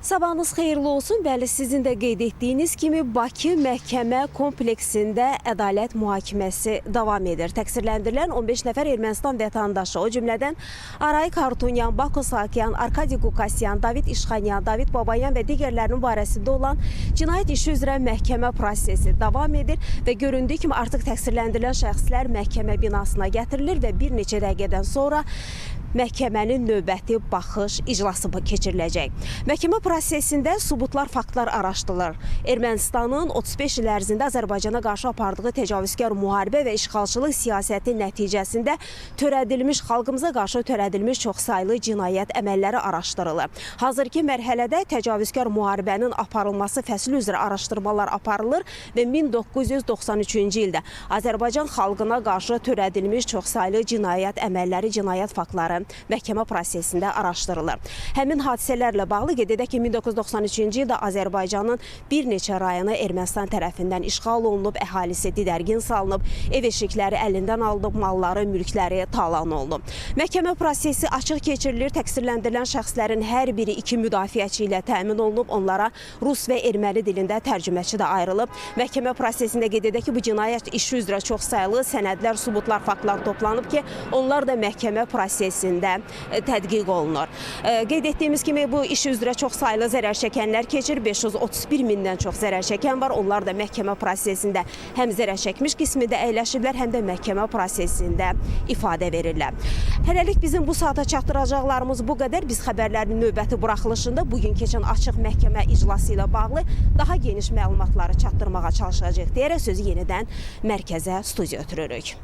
Sabahınız xeyirli olsun. Bəli, sizin də qeyd etdiyiniz kimi Bakı məhkəmə kompleksində ədalət mühakiməsi davam edir. Təqsirləndirilən 15 nəfər Ermənistan vətəndaşı, o cümlədən Arayik Harutyunyan, Bako Sakyan, Arkadi Qukasyan, David İşxanyan, David Babayan və digərlərinin barəsində olan cinayət işi üzrə məhkəmə prosesi davam edir və göründüyü kimi artıq təqsirləndirilən şəxslər məhkəmə binasına gətirilir və bir neçə dəqiqədən sonra məhkəmənin növbəti baxış iclası keçiriləcək. Məhkəmə prosesində subutlar, faktlar araşdırılır. Ermənistanın 35 il ərzində Azərbaycana qarşı apardığı təcavüzkar müharibə və işğalçılıq siyasəti nəticəsində törədilmiş, xalqımıza qarşı törədilmiş çoxsaylı cinayət əməlləri araşdırılır. Hazırki mərhələdə təcavüzkar müharibənin aparılması fəsli üzrə araşdırmalar aparılır və 1993-cü ildə Azərbaycan xalqına qarşı törədilmiş çoxsaylı cinayət əməlləri, cinayət faktları məhkəmə prosesində araşdırılır. Həmin hadisələrlə bağlı qeyd edək ki, 1993-cü ildə Azərbaycanın bir neçə rayonu Ermənistan tərəfindən işğal olunub, əhalisi didərgin salınıb, ev eşikləri əlindən alınıb, malları, mülkləri talan olunub. Məhkəmə prosesi açıq keçirilir, təqsirləndirilən şəxslərin hər biri 2 müdafiəçi ilə təmin olunub, onlara rus və erməni dilində tərcüməçi də ayrılıb. Məhkəmə prosesində qeyd edək ki, bu cinayət işi üzrə çoxsaylı sənədlər, subutlar, faktlar toplanıb ki, onlar da məhkəmə prosesində tədqiq olunur. Qeyd etdiyimiz kimi bu iş üzrə çox saylı zərər çəkənlər keçir. 531 mindən çox zərər çəkən var. Onlar da məhkəmə prosesində həm zərər çəkmiş qismində əyləşiblər, həm də məhkəmə prosesində ifadə verirlər. Hələlik bizim bu saata çatdıracaqlarımız bu qədər. Biz xəbərlərin növbəti buraxılışında bugün keçən açıq məhkəmə iclası ilə bağlı daha geniş məlumatları çatdırmağa çalışacağıq deyərək sözü yenidən mərkəzə, studiya ötürürük.